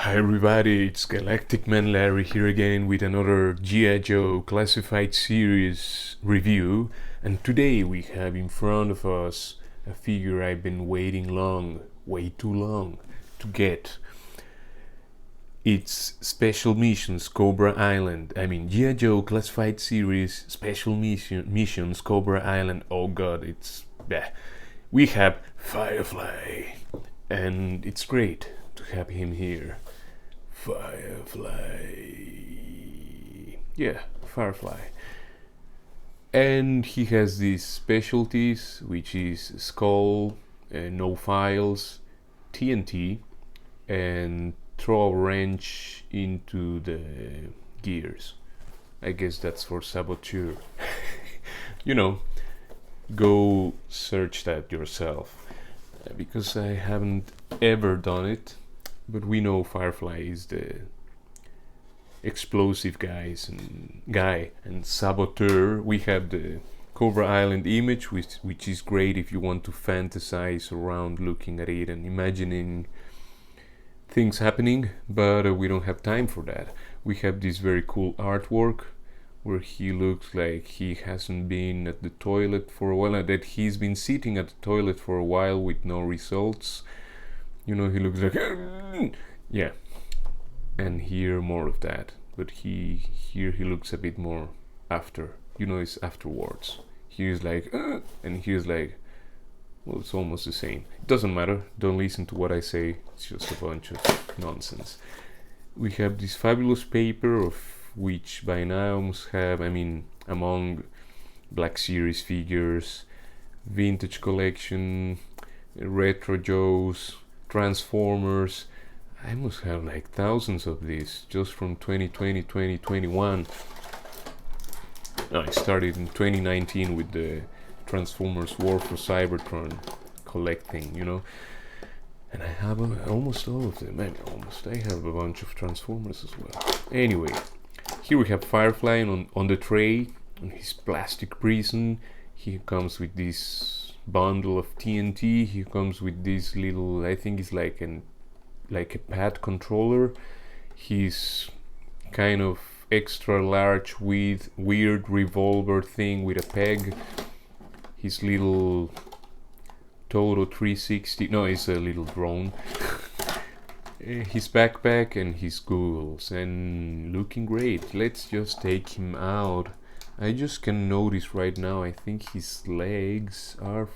Hi everybody, it's Galactic Man Larry here again with another G.I. Joe Classified series review, and today we have in front of us a figure I've been waiting way too long to get. It's Special Missions Cobra Island. G.I. Joe Classified series Special Missions Cobra Island. Oh god, it's... bleh. We have Firefly, and it's great to have him here. Firefly. Yeah, Firefly. And he has these specialties, which is skull, no files, TNT, and throw a wrench into the gears. I guess that's for saboteur. You know, go search that yourself. Because I haven't ever done it. But we know Firefly is the explosive guy and saboteur. We have the Cobra Island image, which is great if you want to fantasize around looking at it and imagining things happening, but we don't have time for that. We have this very cool artwork where he looks like he hasn't been at the toilet for a while, that he's been sitting at the toilet for a while with no results. You know, he looks like... yeah. And here more of that. But here he looks a bit more after. You know, it's afterwards. Here's like... and here's like... well, it's almost the same. It doesn't matter. Don't listen to what I say. It's just a bunch of nonsense. We have this fabulous paper of which by now must have... among Black Series figures, Vintage Collection, Retro Joes, Transformers. I must have like thousands of these just from 2020, 2021. I started in 2019 with the Transformers War for Cybertron collecting, you know. And I have almost all of them. I have a bunch of Transformers as well. Anyway, here we have Firefly on the tray, on his plastic prison. He comes with this bundle of TNT. He comes with this little, I think it's like a pad controller. He's kind of extra large with weird revolver thing with a peg. His little Toto 360, no, it's a little drone. His backpack and his goggles, and looking great. Let's just take him out. I just can notice right now, I think his legs are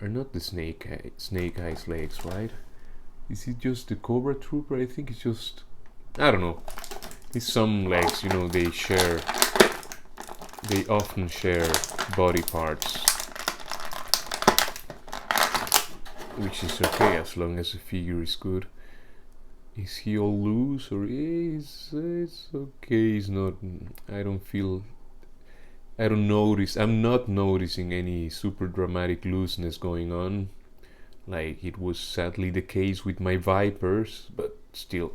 not the Snake Eyes legs, right? Is it just the Cobra Trooper? I think it's just... I don't know. It's some legs, you know, they often share body parts. Which is okay as long as the figure is good. Is he all loose or is it's okay? He's not. I'm not noticing any super dramatic looseness going on, like it was sadly the case with my Vipers. But still,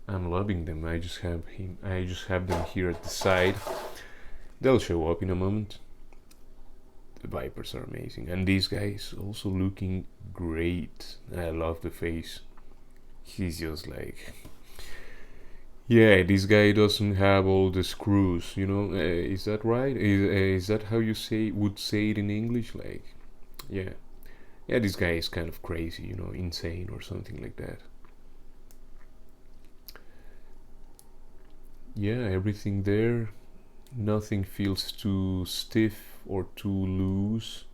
I'm loving them. I just have them here at the side. They'll show up in a moment. The Vipers are amazing, and this guy is also looking great. I love the face. He's just like, yeah, this guy doesn't have all the screws, you know. Is that right? Is that how you would say it in English? Like, yeah, this guy is kind of crazy, you know, insane or something like that. Yeah, everything there. Nothing feels too stiff or too loose,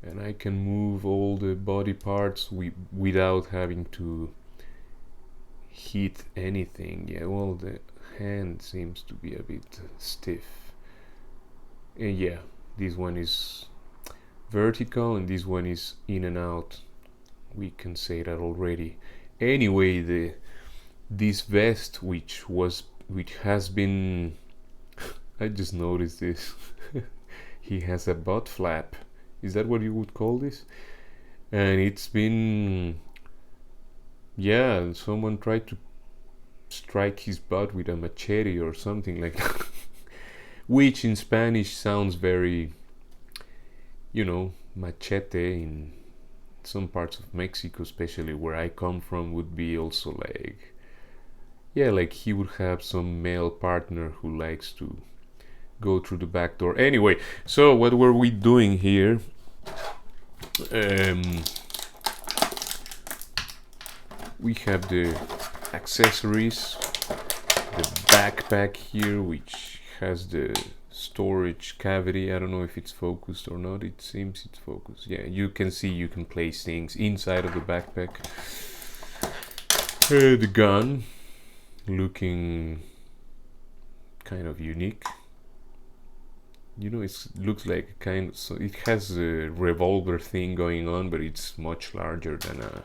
and I can move all the body parts without having to hit anything. Yeah, well, the hand seems to be a bit stiff. And yeah, this one is vertical and this one is in and out. We can say that already. Anyway, this vest which has been I just noticed this. He has a butt flap. Is that what you would call this? And it's been... yeah, someone tried to strike his butt with a machete or something like that. Which in Spanish sounds very, you know, machete some parts of Mexico, especially where I come from, would be also like, yeah, like he would have some male partner who likes to go through the back door. Anyway, so what were we doing here? Um, we have the accessories, the backpack here, which has the storage cavity. I don't know if it's focused or not. It seems it's focused. Yeah, you can see you can place things inside of the backpack. The gun, looking kind of unique. You know, it looks like kind of, so it has a revolver thing going on, but it's much larger than a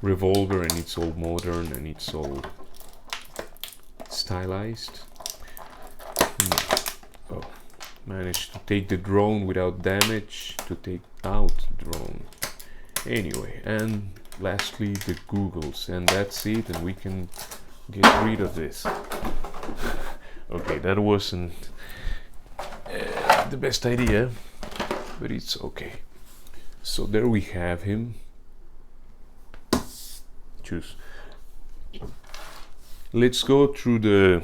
revolver, and it's all modern and it's all stylized. Oh, managed to take the drone without damage, to take out the drone. Anyway, and lastly the googles, and that's it, and we can get rid of this. Okay, that wasn't the best idea, but it's okay. So there we have him. Choose. Let's go through the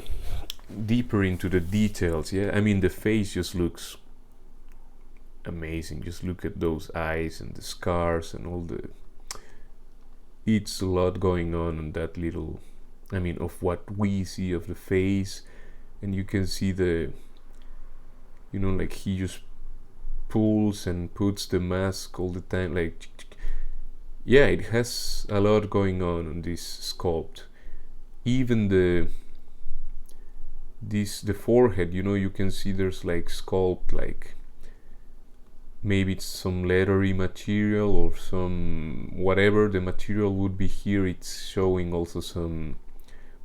deeper into the details. Yeah, I mean the face just looks amazing. Just look at those eyes and the scars and all the, it's a lot going on that little, I mean, of what we see of the face. And you can see the, you know, like he just pulls and puts the mask all the time, like, yeah, it has a lot going on this sculpt. Even the forehead, you know, you can see there's like sculpt, like maybe it's some leathery material or some whatever the material would be here. It's showing also some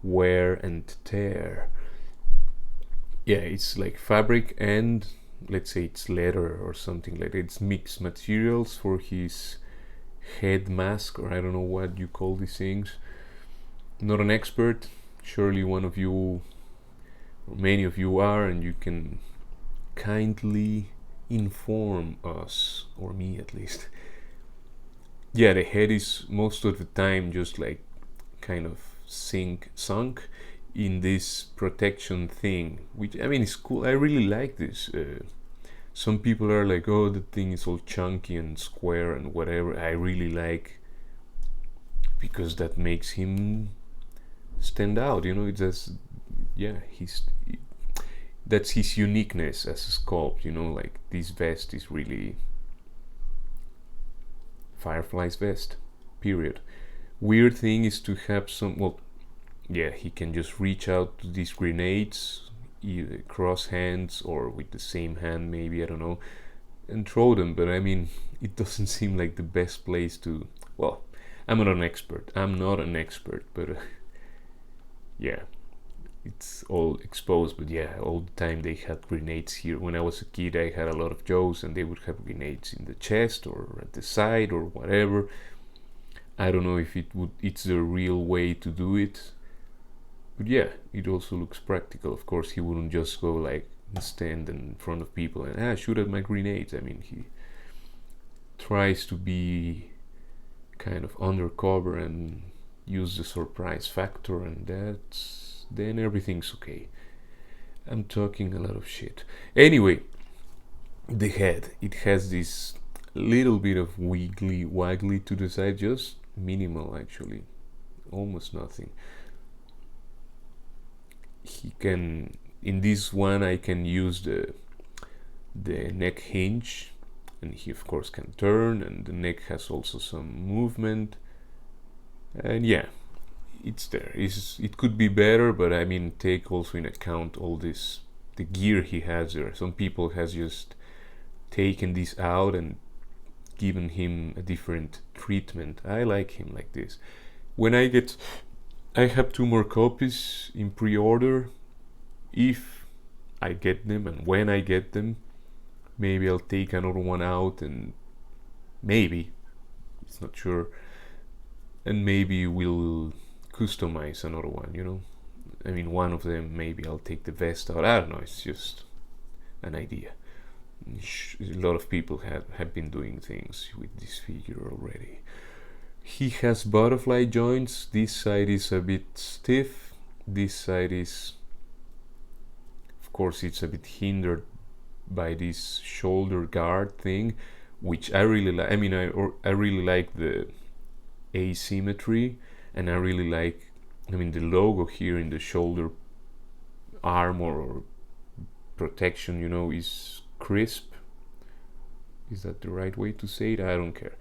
wear and tear. Yeah, it's like fabric and let's say it's leather or something like that. It's mixed materials for his head mask, or I don't know what you call these things. Not an expert. Surely one of you, or many of you are, and you can kindly inform us, or me at least. Yeah, the head is most of the time just like kind of sunk in this protection thing, which I mean is cool. I really like this. Some people are like, oh, the thing is all chunky and square and whatever. I really like, because that makes him stand out, you know. It just, yeah, that's his uniqueness as a sculpt, you know. Like this vest is really Firefly's vest, period. Weird thing is to have some, well, yeah, he can just reach out to these grenades, either cross hands or with the same hand, maybe, I don't know, and throw them. But I mean, it doesn't seem like the best place to, well, I'm not an expert, but yeah, it's all exposed. But yeah, all the time they had grenades here. When I was a kid, I had a lot of Joes, and they would have grenades in the chest or at the side or whatever. I don't know if it's the real way to do it, but yeah, it also looks practical. Of course, he wouldn't just go like stand in front of people and shoot at my grenades. I mean, he tries to be kind of undercover and use the surprise factor, and then everything's okay. I'm talking a lot of shit. Anyway, the head, it has this little bit of waggly to the side, just minimal actually, almost nothing. He can, in this one I can use the neck hinge, and he of course can turn, and the neck has also some movement. And yeah, it's there. It could be better, but I mean, take also in account all this, the gear he has there. Some people has just taken this out and given him a different treatment. I like him like this. When I have 2 more copies in pre-order. If I get them, and when I get them, maybe I'll take another one out, and maybe, it's not sure, and maybe we'll customize another one, you know. I mean, one of them, maybe I'll take the vest out. I don't know, it's just an idea. A lot of people have been doing things with this figure already. He has butterfly joints. This side is a bit stiff. This side is, of course, it's a bit hindered by this shoulder guard thing, which I really like. I mean, I really like the asymmetry, and I really like, I mean, the logo here in the shoulder armor or protection, you know, is crisp. Is that the right way to say it? I don't care.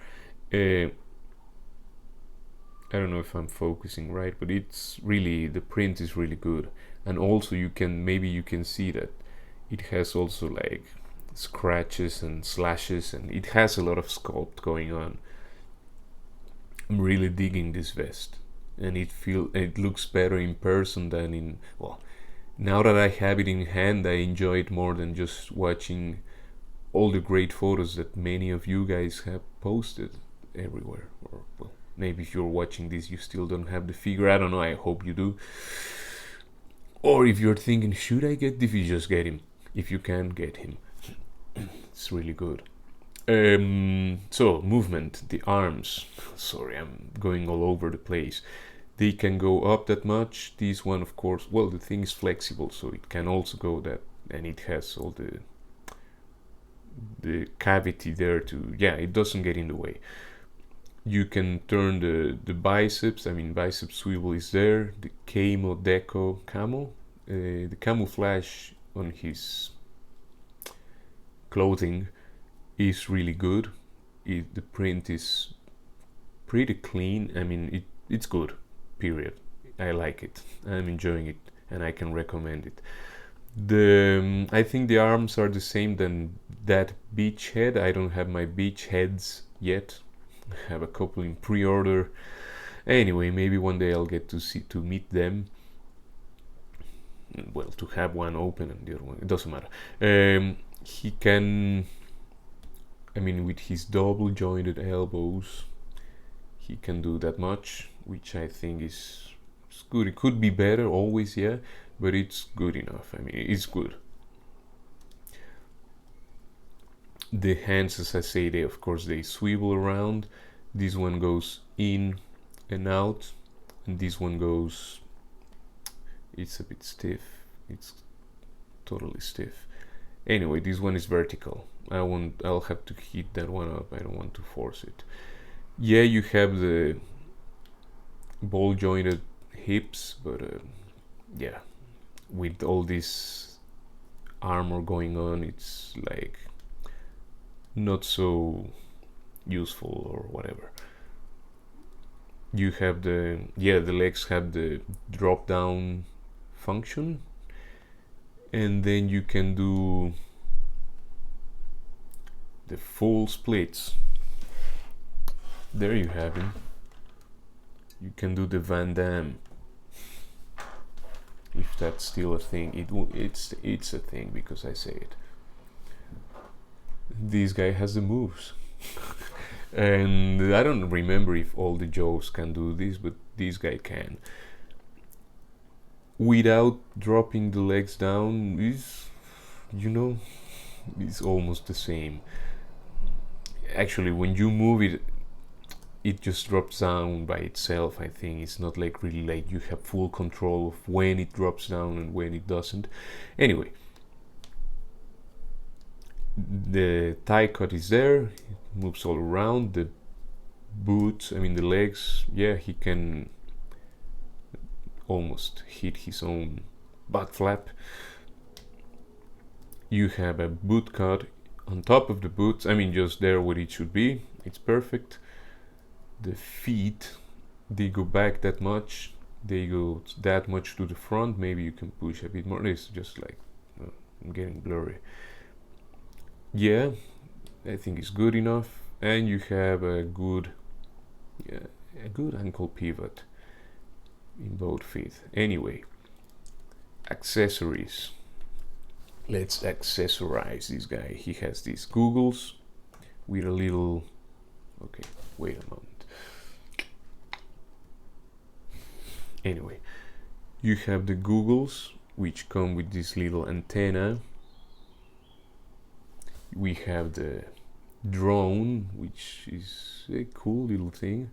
I don't know if I'm focusing right, but it's really, the print is really good. And also you can see that it has also like scratches and slashes, and it has a lot of sculpt going on. I'm really digging this vest, and it looks better in person than in, well, now that I have it in hand, I enjoy it more than just watching all the great photos that many of you guys have posted everywhere. Or, well, maybe if you're watching this you still don't have the figure, I don't know, I hope you do. Or if you're thinking, should I get this, you just get him. If you can, get him. It's really good. So movement, the arms, sorry, I'm going all over the place. They can go up that much. This one, of course, well, the thing is flexible, so it can also go that, and it has all the cavity there to, yeah, it doesn't get in the way. You can turn the biceps, I mean, bicep swivel is there. The camo, the camouflage on his clothing is really good. The print is pretty clean. I mean, it's good, period. I like it, I'm enjoying it, and I can recommend it. I think the arms are the same than that beach head. I don't have my beach heads yet. I have a couple in pre-order. Anyway, maybe one day I'll get to meet them. Well, to have one open and the other one, it doesn't matter. He can, I mean, with his double jointed elbows, he can do that much, which I think is good. It could be better, always, yeah, but it's good enough. I mean, it's good. The hands, as I say, they of course they swivel around. This one goes in and out, and this one goes, it's a bit stiff, it's totally stiff. Anyway, this one is vertical. I'll have to heat that one up. I don't want to force it. Yeah, you have the ball jointed hips, but yeah, with all this armor going on, it's like not so useful or whatever. You have the legs have the drop down function, and then you can do the full splits. There you have him. You can do the Van Damme, if that's still a thing. It's a thing because I say it. This guy has the moves. And I don't remember if all the Joes can do this, but this guy can. Without dropping the legs down, is, you know, it's almost the same. Actually, when you move it, it just drops down by itself. I think it's not like really like you have full control of when it drops down and when it doesn't. Anyway, the thigh cut is there, it moves all around. The boots, I mean the legs, yeah, he can almost hit his own butt flap. You have a boot cut on top of the boots, I mean just there where it should be, it's perfect. The feet, they go back that much, they go that much to the front. Maybe you can push a bit more. It's just like I'm getting blurry. Yeah, I think it's good enough. And you have a good ankle pivot in both feet. Anyway, accessories. Let's accessorize this guy. He has these goggles with a little, okay, wait a moment. Anyway, you have the goggles which come with this little antenna. we have the drone, which is a cool little thing,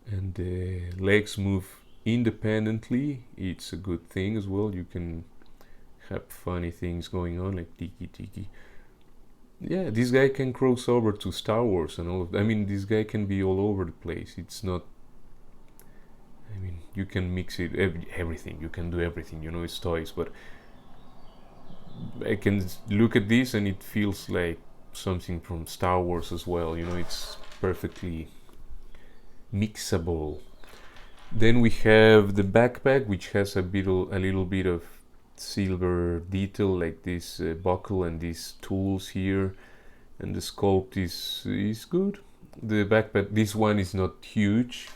and the legs move independently. It's a good thing as well. You can have funny things going on like tiki tiki. Yeah, this guy can cross over to Star Wars and all of that. I mean, this guy can be all over the place. It's not, I mean, you can mix it, everything. You can do everything, you know, it's toys. But I can look at this and it feels like something from Star Wars as well. You know, it's perfectly mixable. Then we have the backpack, which has a little bit of silver detail, like this buckle and these tools here, and the sculpt is good. The backpack, this one is not huge,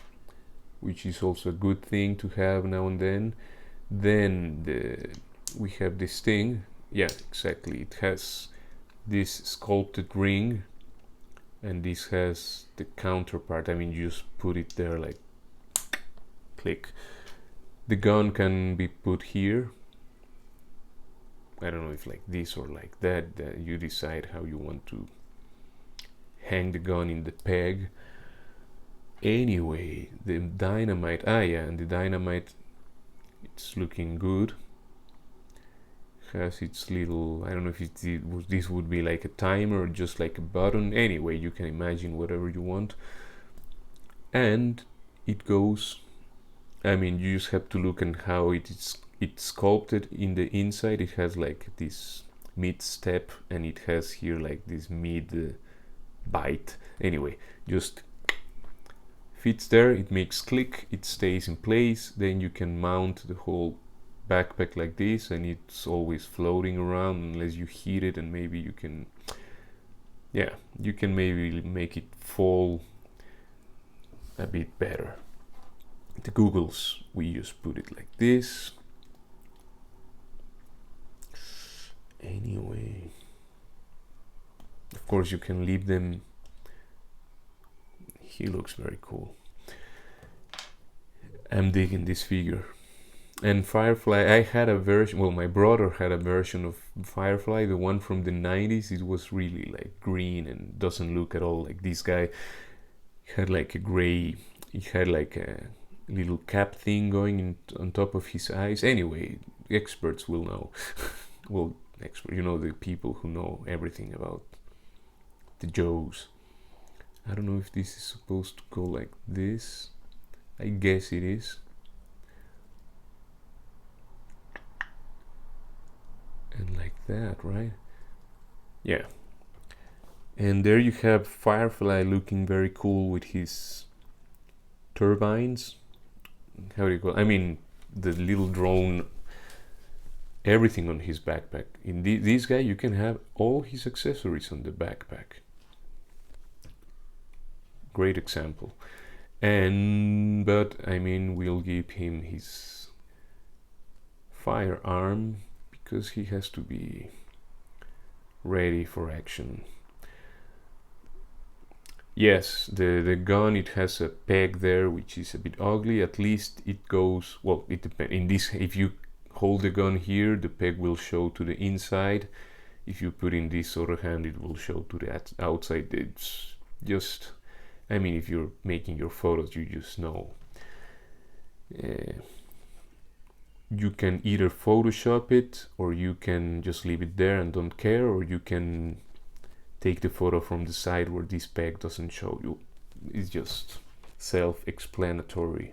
which is also a good thing to have now and then. Then we have this thing. Yeah, exactly. It has this sculpted ring, and this has the counterpart. I mean, you just put it there, like click. The gun can be put here. I don't know if like this or like that. You decide how you want to hang the gun in the peg. Anyway, the dynamite. And the dynamite, it's looking good. Has its little, I don't know if this would be like a timer or just like a button. Anyway, you can imagine whatever you want. And it goes, I mean, you just have to look at how it's sculpted in the inside. It has like this mid step, and it has here like this mid bite. Anyway, just fits there. It makes click, it stays in place. Then you can mount the whole backpack like this, and it's always floating around unless you heat it, and maybe you can, yeah, you can maybe make it fall a bit better. The goggles, we just put it like this. Anyway, of course you can leave them. He looks very cool. I'm digging this figure. And Firefly, I had a version, well, my brother had a version of Firefly, the one from the 90s. It was really like green and doesn't look at all like this guy. He had like a gray, he had like a little cap thing going on top of his eyes. Anyway, experts will know. Well, you know, the people who know everything about the Joes. I don't know if this is supposed to go like this. I guess it is. And like that, right? Yeah. And there you have Firefly looking very cool with his turbines. How do you call it? I mean, the little drone, everything on his backpack. In this guy, you can have all his accessories on the backpack. Great example. But I mean, we'll give him his firearm because he has to be ready for action. Yes, the gun, it has a peg there which is a bit ugly. At least it goes, well, it depends. In this, if you hold the gun here, the peg will show to the inside. If you put in this other hand, it will show to the outside. It's just, I mean, if you're making your photos, you just know. You can either Photoshop it, or you can just leave it there and don't care, or you can take the photo from the side where this peg doesn't show you. It's just self-explanatory.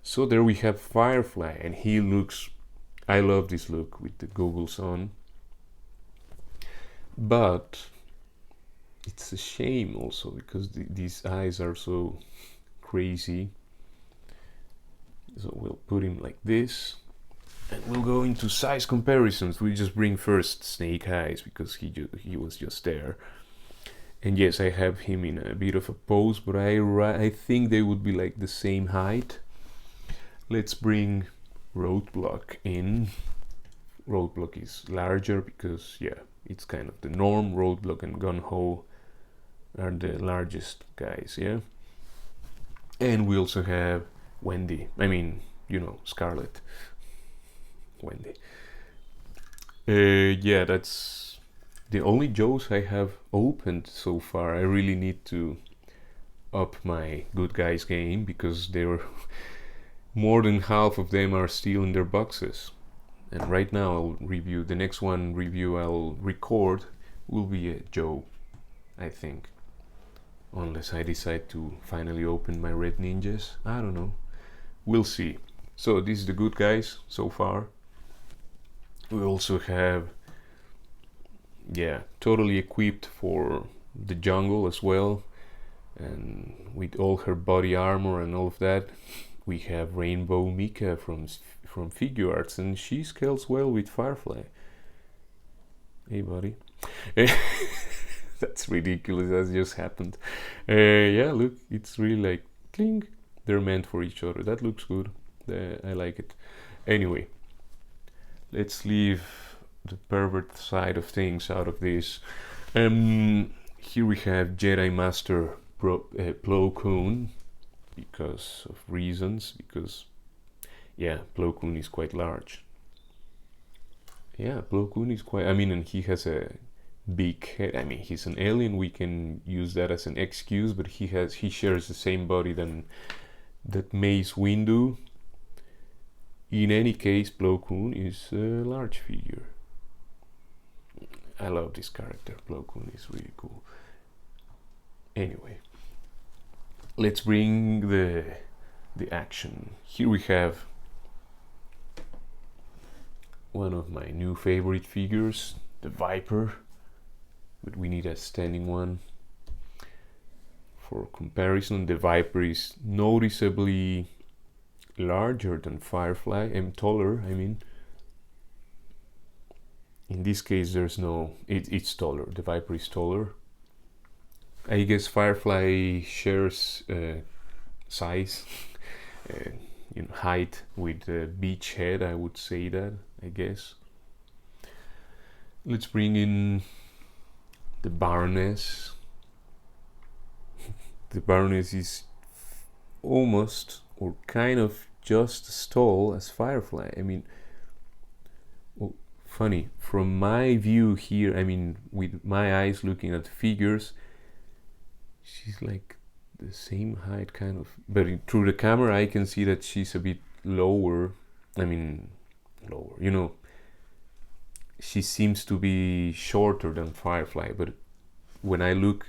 So there we have Firefly, and he looks, I love this look with the goggles on. But it's a shame also because these eyes are so crazy. So we'll put him like this, and we'll go into size comparisons. We just bring first Snake Eyes because he was just there. And yes, I have him in a bit of a pose, but I think they would be like the same height. Let's bring Roadblock in. Roadblock is larger because, yeah, it's kind of the norm. Roadblock and Gung-Ho are the largest guys, yeah. And we also have Wendy. I mean, you know, Scarlet. Wendy. Yeah, that's the only Joes I have opened so far. I really need to up my good guys game, because they're more than half of them are still in their boxes. And right now I'll review the next one review I'll record will be a Joe, I think, unless I decide to finally open my red ninjas. I don't know, we'll see. So this is the good guys so far. We also have, yeah, totally equipped for the jungle as well, and with all her body armor and all of that. We have Rainbow Mika from Figure Arts, and she scales well with Firefly. Hey buddy. That's ridiculous, that just happened. Yeah, look, it's really like cling, they're meant for each other. That looks good. I like it. Anyway, let's leave the pervert side of things out of this. Here we have Jedi Master Plo Koon, because of reasons, because yeah, Plo Koon is quite large. Yeah, Plo Koon is quite, I mean, and he has a big head. I mean, he's an alien, we can use that as an excuse, but he shares the same body than that Mace Windu. In any case, Plo Koon is a large figure. I love this character. Plo Koon is really cool. Anyway, let's bring the action. Here we have one of my new favorite figures, the Viper, but we need a standing one. For comparison, the Viper is noticeably larger than Firefly, and taller, I mean. In this case there's no, it's taller, the Viper is taller. I guess Firefly shares size, height with the beach head, I would say that, I guess. Let's bring in the Baroness. The Baroness is almost, or kind of, just as tall as Firefly. I mean, well, funny, from my view here, I mean, with my eyes looking at the figures, she's like the same height, kind of, but through the camera I can see that she's a bit lower. I mean, lower, you know, she seems to be shorter than Firefly, but when I look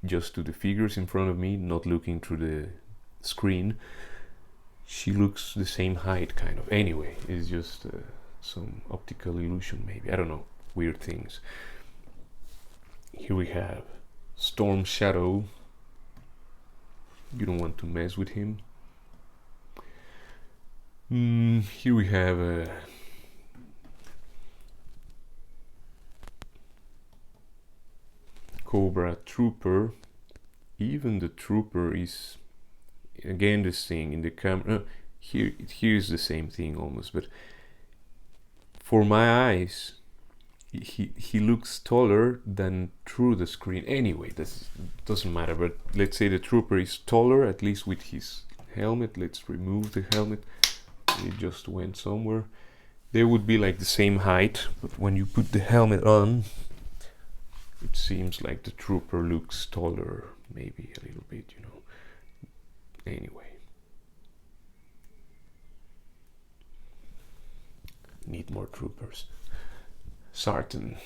just to the figures in front of me, not looking through the screen, she looks the same height, kind of. Anyway, it's just some optical illusion, maybe, I don't know, weird things. Here we have Storm Shadow. You don't want to mess with him. Here we have Cobra Trooper. Even the Trooper is, again, this thing in the camera. Here's the same thing almost, but for my eyes, he looks taller than through the screen. Anyway, this doesn't matter, but let's say the Trooper is taller, at least with his helmet. Let's remove the helmet. It just went somewhere. They would be like the same height, but when you put the helmet on, it seems like the Trooper looks taller, maybe a little bit, you know. Anyway, need more Troopers. Sartan.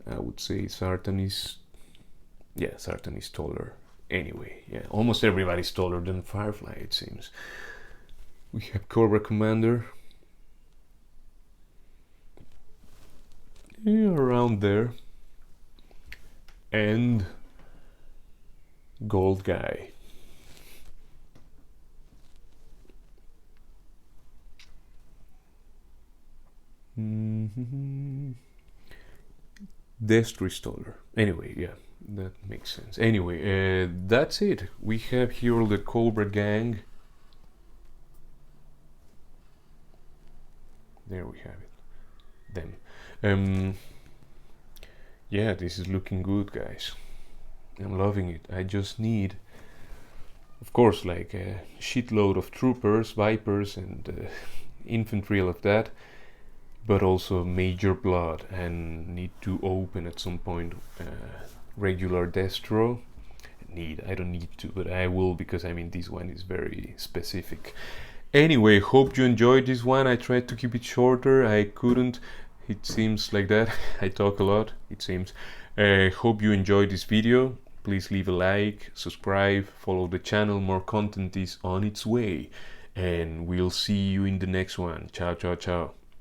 I would say Sartan is taller. Anyway, yeah, almost everybody's taller than Firefly, it seems. We have Cobra Commander. Yeah, around there. And Gold Guy. Destro taller. Anyway, yeah, that makes sense. Anyway, that's it. We have here the Cobra gang. There we have it. Them. Yeah, this is looking good, guys. I'm loving it. I just need, of course, like a shitload of troopers, vipers, and infantry, all of that. but also major blood, and need to open at some point regular destro. I don't need to, but I will, because I mean this one is very specific. Anyway, hope you enjoyed this one. I tried to keep it shorter. I couldn't. It seems like that. I talk a lot, it seems. Hope you enjoyed this video. Please leave a like, subscribe, follow the channel. More content is on its way. And we'll see you in the next one. Ciao, ciao, ciao.